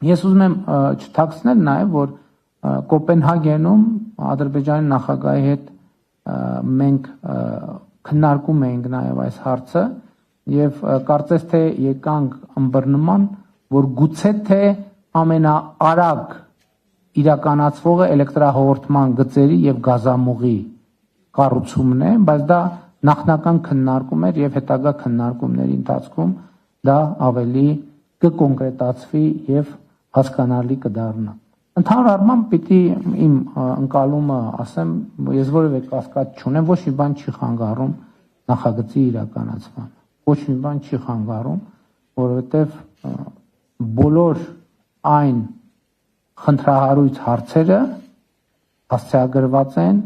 Ես ուզում եմ չթաքցնել նաև, որ Կոպենհագենում Ադրբեջանի նախագահի հետ մենք քննարկում էինք նաև այս հարցը եւ կարծես թե եկանք ըմբռնման, որ գուցե թե ամենաարագ իրականացվողը էլեկտրահաղորդման գծերի եւ գազամուղի կառուցումն է, բայց դա նախնական քննարկում էր եւ հետագա քննարկումների ընթացքում դա ավելի կկոնկրետացվի եւ հասկանալի կդառնա։ Ընդհանուր առմամբ պիտի իմ ընկալումը ասեմ, ես որևէ կասկած չունեմ, ոչ մի բան չի խանգարում նախագծի իրականացմանը։ Ոչ մի բան չի խանգարում, որովհետեւ բոլոր այն խնդրահարույց հարցերը հասցեագրված են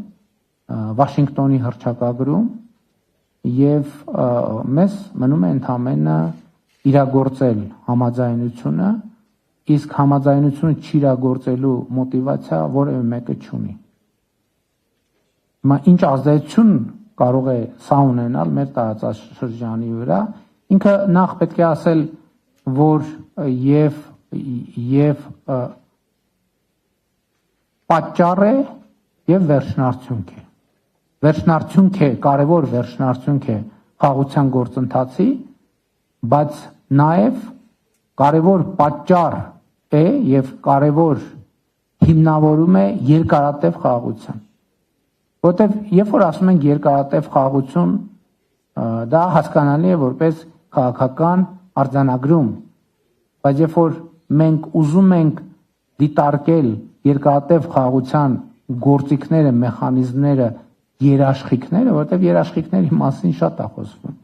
Վաշինգտոնի հռչակագրում եւ մեզ մնում է ընդամենը իրագործել համաձայնությունը, իսկ համաձայնությունը չիրագործելու մոտիվացիա որևէ մեկը չունի։ Հիմա ինչ ազդեցություն կարող է սա ունենալ մեր տարածաշրջանի վրա, ինքը նախ պետք է ասել, որ եւ պատճառ է եւ վերջնարդյունք է։ Վերջնարդյունք է, կարևոր վերջնարդյունք է խաղաղության գործընթացի, բայց նաեւ կարևոր պատճառ է եւ կարևոր հիմնավորում է երկարատև խաղաղության։ Որտեւ երբ որ ասում ենք երկարատև խաղաղություն, դա հասկանալի է որպես քաղաքական արձանագրում, բայց երբ որ մենք ուզում ենք դիտարկել երկարատև խաղաղության գործիքները, մեխանիզմները, երաշխիքները, որտեւ երաշխիքների մասին շատ է խոսվում։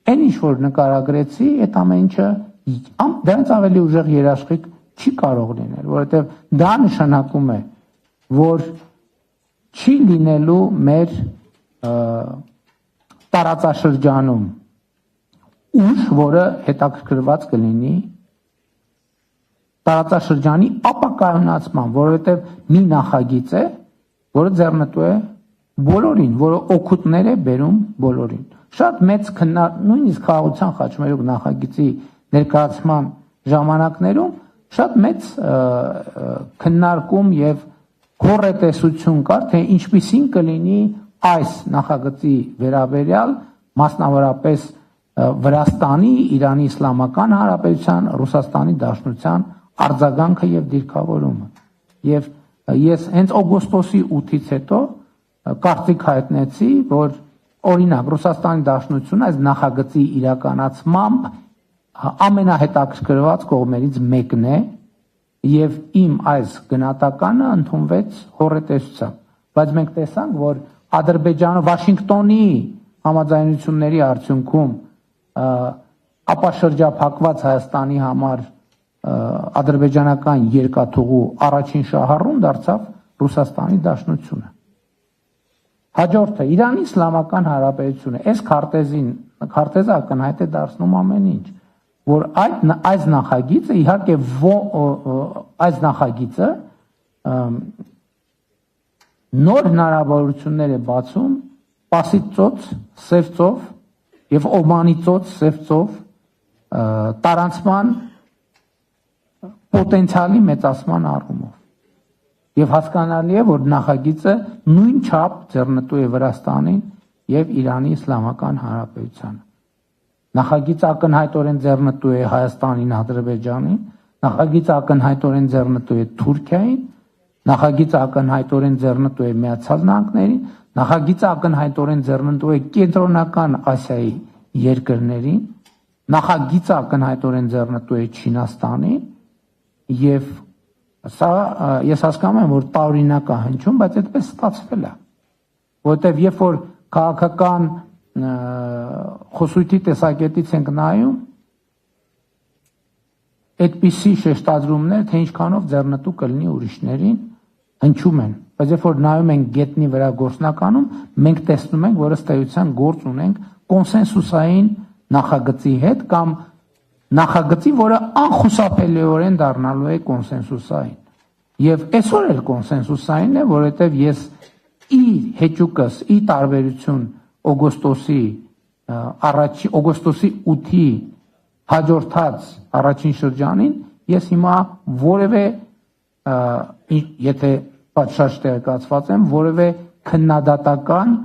Այն ինչ որ նկարագրեցի, այդ ամեն ինչը դրանց ավելի ուժեղ երաշխիք չի կարող լինել, որովհետեւ դա նշանակում է, որ չի լինելու մեր տարածաշրջանում ուժ, որը հետաքրքրված կլինի տարածաշրջանի ապակայունացման, որովհետեւ մի նախագիծ է, որը ձեռնտու է բոլորին, որը օգուտներ է բերում բոլորին։ Շատ մեծ նույնիսկ խաղաղության խաչմերուկ նախագծի ներկայացման ժամանակներում շատ մեծ քննարկում եւ գոռետեսություն կար, թե ինչպիսին կլինի այս նախագծի վերաբերյալ մասնավորապես Վրաստանի, Իրանի Իսլամական Հանրապետության, Ռուսաստանի Դաշնության արձագանքը եւ դիրքավորումը։ Եվ ես հենց օգոստոսի 8-ից հետո կարծիք հայտնեցի, որ օրինակ Ռուսաստանի Դաշնությունը այս նախագծի իրականացմամբ ամենահետաքրքրված կողմերից մեկն է եւ իմ այս գնահատականը ընդունվեց հոռետեսությամբ, բայց մենք տեսանք, որ Ադրբեջանը Վաշինգտոնի համաձայնությունների արդյունքում ապաշրջափակված Հայաստանի համար ադրբեջանական երկաթուղու առաջին շահառուն դարձավ Ռուսաստանի Դաշնությունը։ Հաջորդը Իրանի Իսլամական Հանրապետությունը, այս քարտեզը ակնհայտ է դարձնում ամեն ինչ, որ այս նախագիծը իհարկե այս նախագիծը նոր հնարավորություններ է բացում Պարսից ծոց, Սև ծով եւ Օմանի ծոց, Սև ծով տարանցման պոտենցիալի մեծացման առումով։ Եվ հասկանալի է, որ նախագիծը նույն չափ ձեռնտու է Վրաստանին եւ Իրանի Իսլամական Հանրապետությանը։ Նախագիծը ակնհայտորեն ձեռնտու է Հայաստանին, Ադրբեջանին, նախագիծը ակնհայտորեն ձեռնտու է Թուրքիային, նախագիծը ակնհայտորեն ձեռնտու է Միացյալ Նահանգներին, նախագիծը ակնհայտորեն ձեռնտու է Կենտրոնական Ասիայի երկրներին, նախագիծը ակնհայտորեն ձեռնտու է Չինաստանին եւ սա ես հասկանում եմ, որ տարօրինակ է հնչում, բայց այդպես ստացվել է, որովհետեւ երբ որ քաղաքական խոսույթի տեսակետից ենք նայում, այդպիսի շեշտադրումներ, թե ինչքանով ձեռնտու կլինի ուրիշներին, հնչում են, բայց երբ որ նայում ենք գետնի վրա գործնականում, մենք տեսնում ենք, որ ըստ էության գործ ունենք կոնսենսուսային նախագծի հետ կամ նախագծի, որը անխուսափելիորեն դառնալու է կոնսենսուսային։ Եւ այսօր էլ կոնսենսուսային է, որովհետեւ ես հեճուկս տարբերություն օգոստոսի 8-ի հաջորդած առաջին շրջանին ես հիմա որևէ եթե պատշաճ տեղեկացված եմ, որևէ քննադատական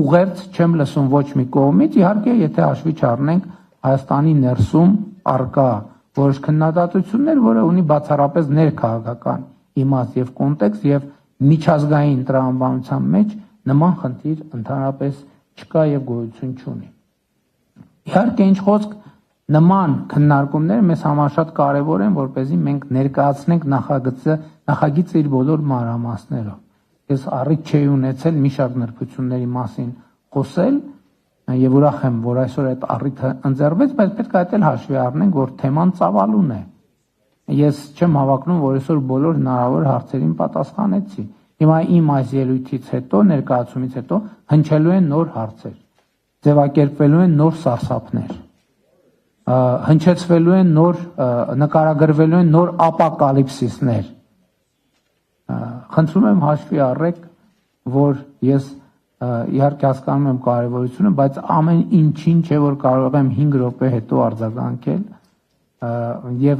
ուղերձ չեմ լսում ոչ մի կողմից, իհարկե եթե հաշվի չառնենք Հայաստանի ներսում արկա որոշ քննադատություններ, որը ունի բացառապես ներքաղաքական իմաստ եւ կոնտեքստ եւ միջազգային տրամաբանության մեջ նման խնդիր ընդհանրապես չկա եւ գոյություն չունի։ Իհարկե ինչ խոսք նման քննարկումները մեզ համար շատ կարևոր են, որպեսզի մենք ներկայացնենք նախագիծը իր բոլոր մանրամասներով։ Ես առիթ չէի ունեցել մի շարք նրբությունների մասին խոսել եւ ուրախ եմ, որ այսօր այդ առիթը ընձեռվեց, բայց պետք է այդել հաշվի առնենք, որ թեման ծավալուն է։ Ես չեմ հավակնում, որ այսօր բոլոր հնարավոր հարցերին պատասխանեցի։ Հիմա իմ այս ելույթից հետո, ներկայացումից հետո հնչելու են նոր հարցեր, ձևակերպվելու են նոր սարսափներ, հնչեցվելու են նոր, նկարագրվելու են նոր ապոկալիպսիսներ։ Խնդրում եմ հաշվի առեք, որ ես իհարկե հասկանում եմ կարևորությունը, բայց ամեն ինչին չէ որ կարող եմ 5 րոպե հետո արձագանքել եւ